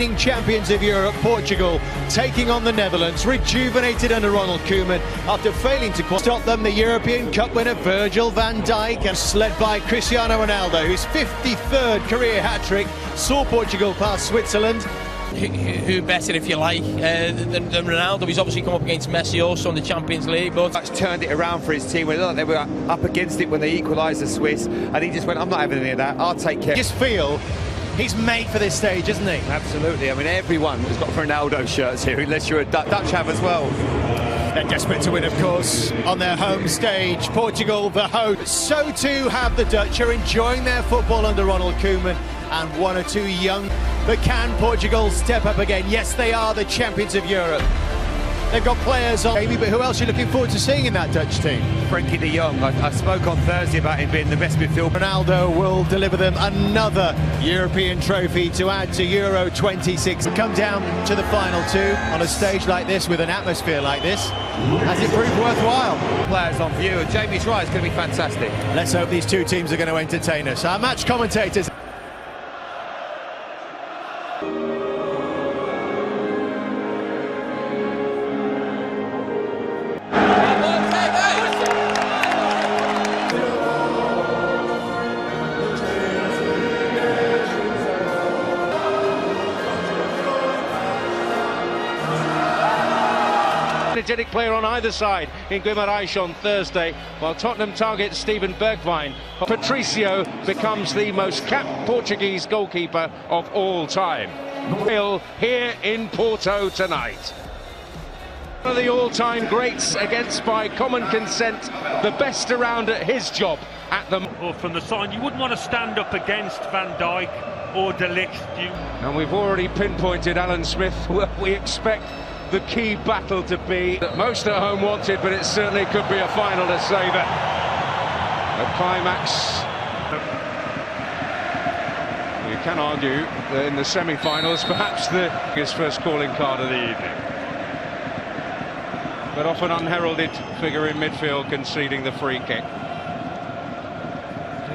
reigning champions of Europe, Portugal, taking on the Netherlands, rejuvenated under Ronald Koeman after failing to stop them. The European Cup winner Virgil van Dijk, and led by Cristiano Ronaldo, whose 53rd career hat-trick saw Portugal pass Switzerland. Who better, if you like, than Ronaldo? He's obviously come up against Messi also in the Champions League, but that's turned it around for his team. They were up against it when they equalised the Swiss, and he just went, I'm not having any of that, I'll take care. I just feel he's made for this stage, isn't he? Absolutely. I mean, everyone has got Ronaldo shirts here, unless you're a Dutch have as well. They're desperate to win, of course, on their home stage. Portugal, the host. So too have the Dutch, are enjoying their football under Ronald Koeman, and one or two young. But can Portugal step up again? Yes, they are the champions of Europe. They've got players on, but who else are you looking forward to seeing in that Dutch team? Frenkie de Jong. I spoke on Thursday about him being the best midfielder. Ronaldo will deliver them another European trophy to add to Euro 26. Come down to the final two on a stage like this with an atmosphere like this. Has it proved worthwhile? Players on view, and Jamie's right, it's going to be fantastic. Let's hope these two teams are going to entertain us. Our match commentators. Energetic player on either side in Guimarães on Thursday, while Tottenham targets Steven Bergwijn. Patricio becomes the most capped Portuguese goalkeeper of all time. Here in Porto tonight. One of the all-time greats against, by common consent, the best around at his job at the... Or from the side, you wouldn't want to stand up against Van Dijk or De Ligt. And we've already pinpointed Alan Smith. We expect the key battle to be that most at home wanted, but it certainly could be a final to savour. A climax. You can argue that in the semi-finals, perhaps his first calling card of the evening. But often unheralded figure in midfield conceding the free kick.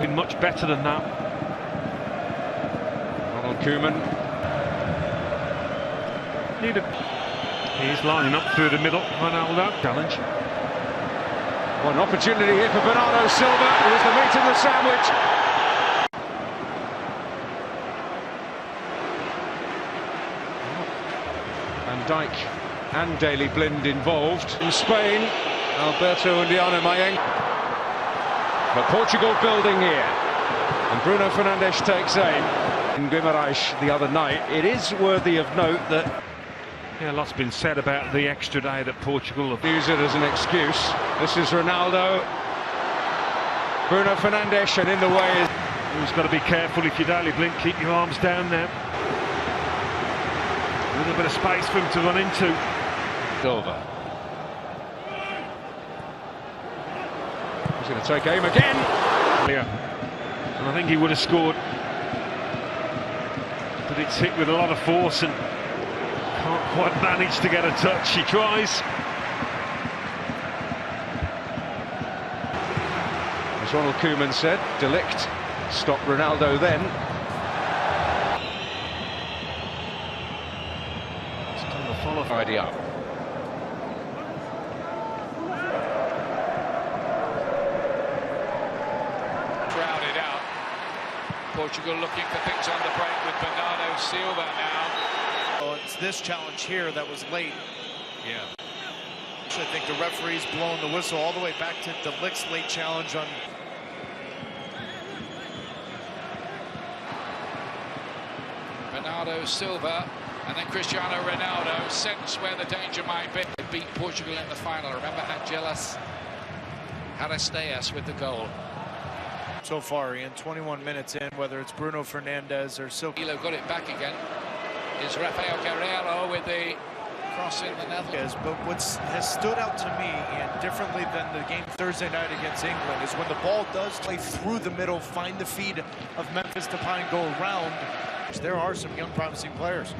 Been much better than that. Ronald Koeman. He's lining up through the middle. Ronaldo. Challenge. One opportunity here for Bernardo Silva. It was the meat in the sandwich. Van Dijk and Daley Blind involved. In Spain, Alberto and Diana Mayeng. But Portugal building here. And Bruno Fernandes takes aim. In Guimarães the other night, it is worthy of note that... Yeah, a lot's been said about the extra day that Portugal have used it as an excuse. This is Ronaldo. Bruno Fernandes, and in the way is... He's got to be careful if you're Daley Blind, keep your arms down now. A little bit of space for him to run into. Silva. He's going to take aim again. Yeah. And I think he would have scored. But it's hit with a lot of force and can't quite manage to get a touch. He tries. As Ronald Koeman said, De Ligt stopped Ronaldo then. Still a follow Tidy up. Crowded out. Portugal looking for things on the break with Bernardo Silva now. Oh, it's this challenge here that was late. Yeah. I think the referee's blown the whistle all the way back to De Ligt's late challenge on. Bernardo Silva and then Cristiano Ronaldo sense where the danger might be. They beat Portugal in the final. Remember Angelas Aristeas with the goal. So far, Ian, 21 minutes in, whether it's Bruno Fernandes or Silva. Got it back again. Is Rafael Guerreiro with the cross in the Netherlands. But what has stood out to me, and differently than the game Thursday night against England, is when the ball does play through the middle, find the feet of Memphis Depay and go around. There are some young promising players.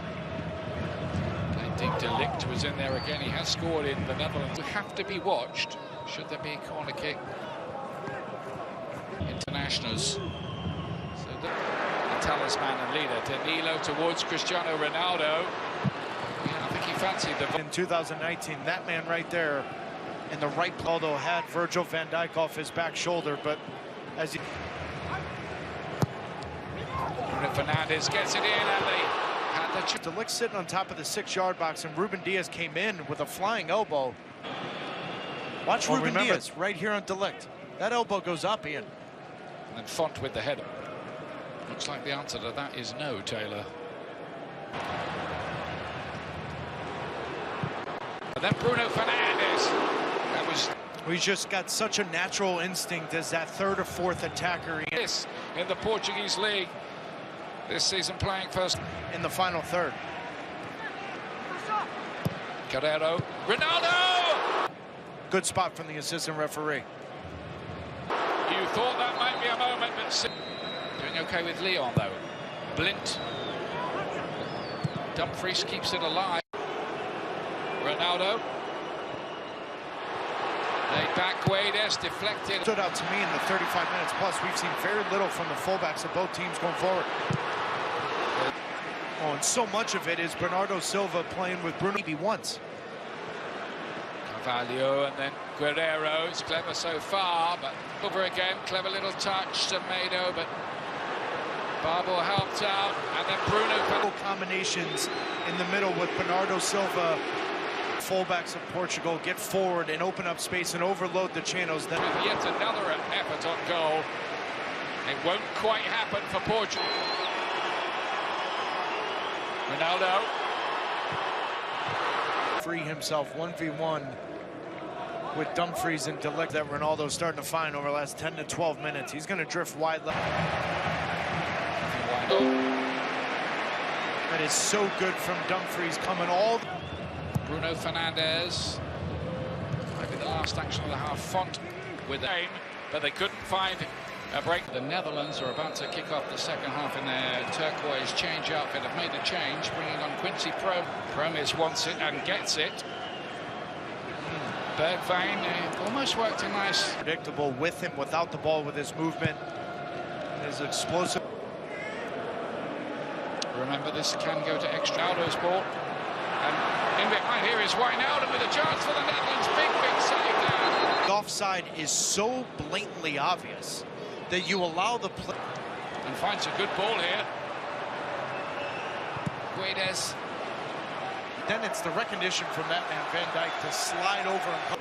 I think De Ligt was in there again. He has scored in the Netherlands. We have to be watched should there be a corner kick. Internationals. So the talisman and leader. Danilo towards Cristiano Ronaldo. Yeah, I think he fancied the... In 2019, that man right there in the right, although had Virgil van Dijk off his back shoulder, but as he... Bruno Fernandes gets it in, and they had the... De Ligt sitting on top of the 6-yard box, and Ruben Diaz came in with a flying elbow. Watch Ruben Diaz right here on De Ligt. That elbow goes up, Ian. And then Font with the header. Looks like the answer to that is no, Taylor. But then Bruno Fernandes. That was... He's just got such a natural instinct as that third or fourth attacker. This in the Portuguese league this season, playing first in the final third. Guerrero, Ronaldo! Good spot from the assistant referee. You thought that might be a moment, but doing okay with Leon though. Blint. Dumfries keeps it alive. Ronaldo. Laid back, Guedes deflected. Stood out to me in the 35 minutes plus. We've seen very little from the fullbacks of both teams going forward. Oh, and so much of it is Bernardo Silva playing with Bruno maybe once. Carvalho and then Guerrero. It's clever so far, but over again. Clever little touch to Semedo, but Barbo helped out. And then Bruno. Combinations in the middle with Bernardo Silva. Fullbacks of Portugal get forward and open up space and overload the channels. Then with yet another effort on goal. It won't quite happen for Portugal. Ronaldo. Free himself 1v1 with Dumfries and De Ligt that Ronaldo's starting to find over the last 10 to 12 minutes. He's going to drift wide left. That is so good from Dumfries coming all... Bruno Fernandes. Might be the last action of the half. Font with the aim, but they couldn't find a break. The Netherlands are about to kick off the second half in their turquoise change outfit. Have made the change, bringing on Quincy Promes wants it and gets it. Bergwijn almost worked a nice... Predictable with him, without the ball, with his movement, his explosive. Remember, this can go to extra. Aldo's ball. And in behind here is Wijnaldum with a chance for the Netherlands. Big save there. The offside is so blatantly obvious that you allow the play. And finds a good ball here. Guedes. Then it's the recognition from that man, Van Dijk, to slide over.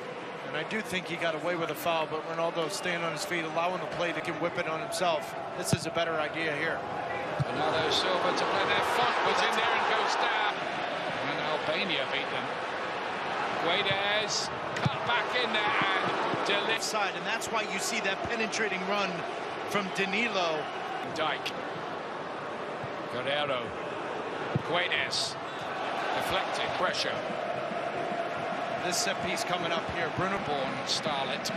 And I do think he got away with a foul, but Ronaldo staying on his feet, allowing the play to can whip it on himself. This is a better idea here. Bernardo Silva to play there. Font was in there and goes down. And Albania beat them. Guedes cut back in there and De Ligt side, and that's why you see that penetrating run from Danilo. Dijk. Guerrero. Guedes. Deflected pressure. This set piece coming up here. Bruno Born Starlet.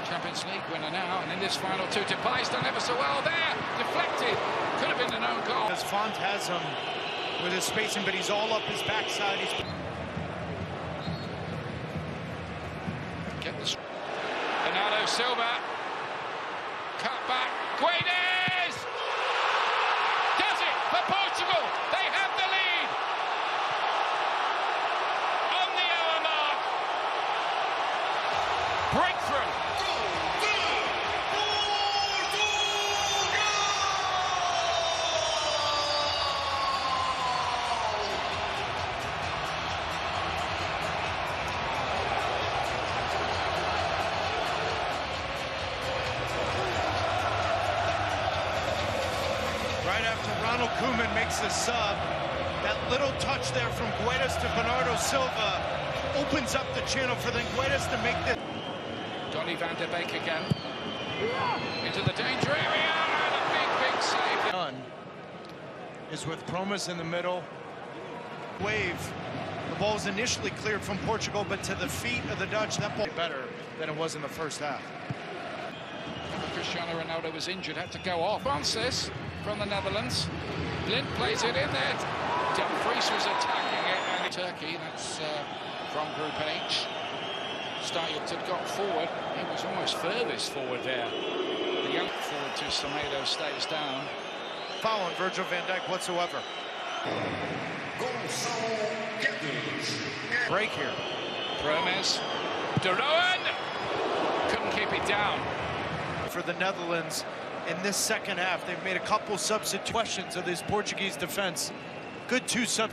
Champions League winner now, and in this final two, Depay's done ever so well there. Deflected. Could have been an own goal. As Font has him with his spacing, but he's all up his backside. He's... Get this. Bernardo Silva. Cut back. Guedes! Does it for Portugal. They have the lead. On the hour mark. Breakthrough. Right after Ronald Koeman makes the sub, that little touch there from Guedes to Bernardo Silva opens up the channel for then Guedes to make this. Donny van der Beek again. Into the danger area, and a big save. Done is with Promes in the middle. Wave. The ball was initially cleared from Portugal, but to the feet of the Dutch, that ball better than it was in the first half. Cristiano Ronaldo was injured, had to go off. Francis from the Netherlands. Blind plays it in there. Dumfries was attacking it, and Turkey, that's from Group H. Starlet had got forward. He was almost furthest forward there. The young forward to Semedo stays down. Foul on Virgil van Dijk whatsoever. Break here. Promes. De Roon! Couldn't keep it down. For the Netherlands in this second half, they've made a couple substitutions of this Portuguese defense. Good two sub.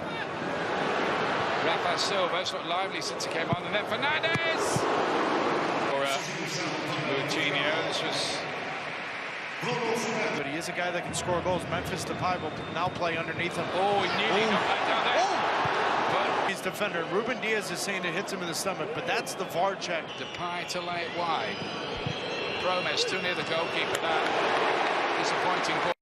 Rafa Silva's looked lively since he came on, and then Fernandes! Or Coutinho, this was... But he is a guy that can score goals. Memphis Depay will now play underneath him. Oh, he nearly got that down there. Oh! He's defender. Ruben Diaz is saying it hits him in the stomach, but that's the VAR check. Depay to lay it wide. Promes too near the goalkeeper. That disappointing.